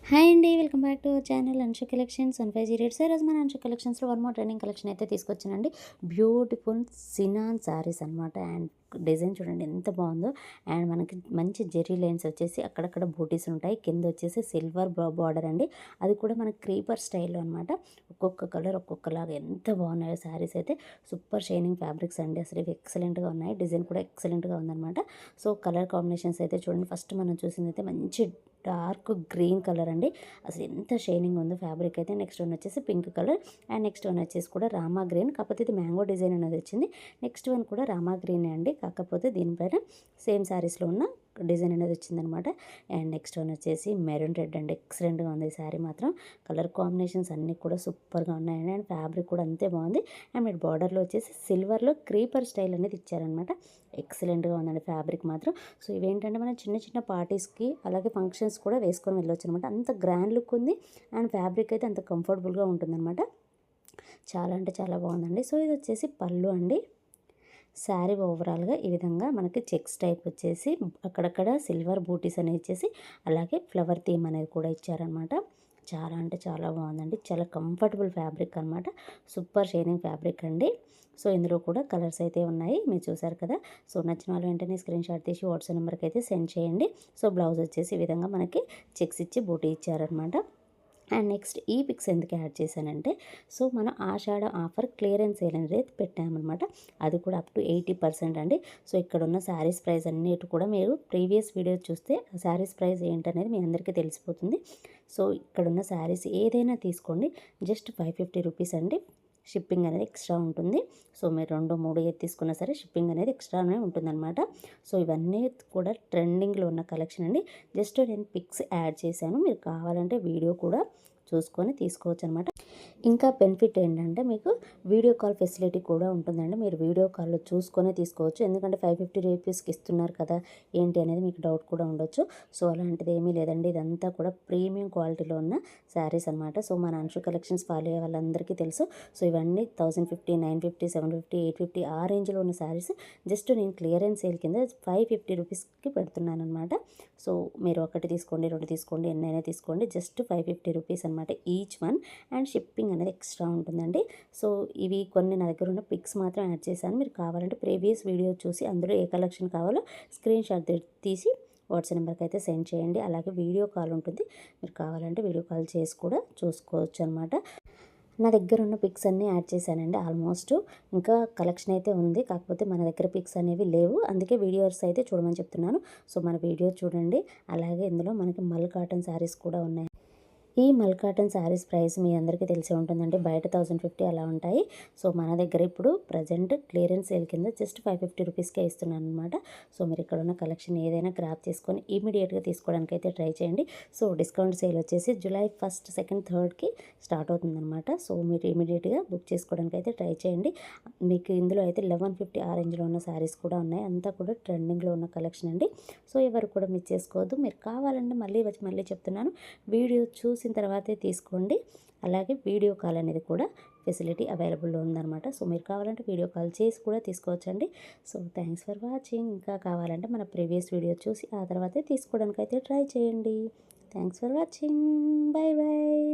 Hi అండి. Welcome back to our channel Anshu collections 1508. So ఈరోజు మన అన్షు కలెక్షన్స్లో వన్ మోర్ ట్రెండింగ్ కలెక్షన్ అయితే తీసుకొచ్చానండి. బ్యూటిఫుల్ సినాన్ శారీస్ అనమాట. అండ్ డిజైన్ చూడండి ఎంత బాగుందో. అండ్ మనకి మంచి జెర్రీ లైన్స్ వచ్చేసి అక్కడక్కడ బూటీస్ ఉంటాయి. కింద వచ్చేసి సిల్వర్ బార్డర్ అండి. అది కూడా మనకి క్రీపర్ స్టైల్లో అనమాట. ఒక్కొక్క కలర్ ఒక్కొక్కలాగా ఎంత బాగున్నాయో శారీస్ అయితే. సూపర్ షైనింగ్ ఫ్యాబ్రిక్స్ అండి. అసలు ఇవి ఎక్సలెంట్గా ఉన్నాయి. డిజైన్ కూడా ఎక్సలెంట్గా ఉందన్నమాట. సో కలర్ కాంబినేషన్స్ అయితే చూడండి. ఫస్ట్ మనం చూసింది అయితే మంచి డార్క్ గ్రీన్ కలర్ అండి. అసలు ఎంత షైనింగ్ ఉందో ఫ్యాబ్రిక్ అయితే. నెక్స్ట్ వన్ వచ్చేసి pink colour. And next one వచ్చేసి కూడా రామా గ్రీన్, కాకపోతే ఇది మ్యాంగో డిజైన్ అనేది వచ్చింది. నెక్స్ట్ వన్ కూడా రామా గ్రీనే అండి, కాకపోతే దీనిపైన సేమ్ శారీస్లో ఉన్న డిజైన్ అనేది వచ్చిందనమాట. అండ్ నెక్స్ట్ వన్ వచ్చేసి మెరూన్ రెడ్ అండి. ఎక్సలెంట్గా ఉంది ఈ శారీ మాత్రం. కలర్ కాంబినేషన్స్ అన్నీ కూడా సూపర్గా ఉన్నాయండి. అండ్ ఫ్యాబ్రిక్ కూడా అంతే బాగుంది. అండ్ మీరు బార్డర్లో వచ్చేసి సిల్వర్లో క్రీపర్ స్టైల్ అనేది ఇచ్చారనమాట. ఎక్సలెంట్గా ఉందండి ఫ్యాబ్రిక్ మాత్రం. సో ఇవేంటంటే మనం చిన్న చిన్న పార్టీస్కి అలాగే ఫంక్షన్స్ కూడా వేసుకొని వెళ్ళొచ్చు అనమాట. అంత గ్రాండ్ లుక్ ఉంది. అండ్ ఫ్యాబ్రిక్ అయితే అంత కంఫర్టబుల్గా ఉంటుందన్నమాట. చాలా అంటే చాలా బాగుందండి. సో ఇది వచ్చేసి పళ్ళు అండి. శారీ ఓవరాల్గా ఈ విధంగా మనకి చెక్స్ టైప్ వచ్చేసి అక్కడక్కడ సిల్వర్ బూటీస్ అనేవి ఇచ్చేసి అలాగే ఫ్లవర్ థీమ్ అనేది కూడా ఇచ్చారనమాట. చాలా అంటే చాలా బాగుందండి. చాలా కంఫర్టబుల్ ఫ్యాబ్రిక్ అనమాట. సూపర్ షైనింగ్ ఫ్యాబ్రిక్ అండి. సో ఇందులో కూడా కలర్స్ అయితే ఉన్నాయి, మీరు చూసారు కదా. సో నచ్చిన వాళ్ళు వెంటనే స్క్రీన్ షాట్ తీసి వాట్సాప్ నెంబర్కి అయితే సెండ్ చేయండి. సో బ్లౌజ్ వచ్చేసి ఈ విధంగా మనకి చెక్స్ ఇచ్చి బూటీ ఇచ్చారనమాట. అండ్ నెక్స్ట్ ఈ పిక్స్ ఎందుకు యాడ్ చేశానంటే, సో మనం ఆషాఢ ఆఫర్ క్లియరెన్స్ సేల్ అనేది పెట్టామన్నమాట. అది కూడా అప్ టు 80% అండి. సో ఇక్కడ ఉన్న శారీస్ ప్రైస్ అన్నిటి కూడా మీరు ప్రీవియస్ వీడియో చూస్తే శారీస్ ప్రైస్ ఏంటనేది మీ అందరికీ తెలిసిపోతుంది. సో ఇక్కడ ఉన్న శారీస్ ఏదైనా తీసుకోండి, జస్ట్ 550 రూపీస్ అండి. షిప్పింగ్ అనేది ఎక్స్ట్రా ఉంటుంది. సో మీరు 2, 3 ఏది తీసుకున్నా సరే షిప్పింగ్ అనేది ఎక్స్ట్రానే ఉంటుందన్నమాట. సో ఇవన్నీ కూడా ట్రెండింగ్లో ఉన్న కలెక్షన్ అండి. జస్ట్ నేను పిక్స్ యాడ్ చేశాను, మీరు కావాలంటే వీడియో కూడా చూసుకొని తీసుకోవచ్చు అనమాట. ఇంకా బెనిఫిట్ ఏంటంటే మీకు వీడియో కాల్ ఫెసిలిటీ కూడా ఉంటుందండి. మీరు వీడియో కాల్లో చూసుకొని తీసుకోవచ్చు. ఎందుకంటే 550 రూపీస్కి ఇస్తున్నారు కదా ఏంటి అనేది మీకు డౌట్ కూడా ఉండొచ్చు. సో అలాంటిది ఏమీ లేదండి. ఇదంతా కూడా ప్రీమియం క్వాలిటీలో ఉన్న శారీస్ అనమాట. సో మన అన్షు కలెక్షన్స్ ఫాలో అయ్యే వాళ్ళందరికీ తెలుసు. సో ఇవన్నీ 1050, 950, 750, 850 ఆ రేంజ్లో ఉన్న శారీస్ జస్ట్ నేను క్లియరెన్స్ సేల్ కింద 550 రూపీస్కి పెడుతున్నాను అనమాట. సో మీరు ఒకటి తీసుకోండి, 2 తీసుకోండి, ఎన్నైనా తీసుకోండి, జస్ట్ 550 రూపీస్ అనమాట ఈచ్ వన్. అండ్ షిప్పింగ్ అనేది ఎక్స్ట్రా ఉంటుందండి. సో ఇవి కొన్ని నా దగ్గర ఉన్న పిక్స్ మాత్రం యాడ్ చేశాను. మీరు కావాలంటే ప్రీవియస్ వీడియో చూసి అందులో ఏ కలెక్షన్ కావాలో స్క్రీన్ షాట్ తీసి వాట్సాప్ నెంబర్కి అయితే సెండ్ చేయండి. అలాగే వీడియో కాల్ ఉంటుంది, మీరు కావాలంటే వీడియో కాల్ చేసి కూడా చూసుకోవచ్చు అనమాట. నా దగ్గర ఉన్న పిక్స్ అన్నీ యాడ్ చేశానండి ఆల్మోస్ట్. ఇంకా కలెక్షన్ అయితే ఉంది, కాకపోతే మన దగ్గర పిక్స్ అనేవి లేవు, అందుకే వీడియోస్ అయితే చూడమని చెప్తున్నాను. సో మన వీడియో చూడండి. అలాగే ఇందులో మనకి మల్ కాటన్ శారీస్ కూడా ఉన్నాయి. ఈ మల్ కాటన్ శారీస్ ప్రైస్ మీ అందరికీ తెలిసే ఉంటుందండి. బయట 1050 అలా ఉంటాయి. సో మన దగ్గర ఇప్పుడు ప్రజెంట్ క్లియరెన్స్ సేల్ కింద జస్ట్ 550 రూపీస్కే ఇస్తున్నాను అనమాట. సో మీరు ఇక్కడ ఉన్న కలెక్షన్ ఏదైనా గ్రాప్ చేసుకొని ఇమీడియట్గా తీసుకోవడానికి అయితే ట్రై చేయండి. సో డిస్కౌంట్ సేల్ వచ్చేసి జూలై 1st, 2nd, 3rdకి స్టార్ట్ అవుతుందన్నమాట. సో మీరు ఇమీడియట్గా బుక్ చేసుకోవడానికి అయితే ట్రై చేయండి. మీకు ఇందులో అయితే 1150 ఆ రేంజ్లో ఉన్న శారీస్ కూడా ఉన్నాయి. అంతా కూడా ట్రెండింగ్లో ఉన్న కలెక్షన్ అండి. సో ఎవరు కూడా మిస్ చేసుకోవద్దు. మీరు కావాలంటే మళ్ళీ చెప్తున్నాను, వీడియో చూసిన తర్వాతే తీసుకోండి. అలాగే వీడియో కాల్ అనేది కూడా ఫెసిలిటీ అవైలబుల్లో ఉందన్నమాట. సో మీరు కావాలంటే వీడియో కాల్ చేసి కూడా తీసుకోవచ్చండి. So thanks for watching. ఇంకా కావాలంటే మన ప్రీవియస్ వీడియో చూసి ఆ తర్వాతే తీసుకోవడానికి అయితే ట్రై చేయండి. Thanks for watching. Bye bye.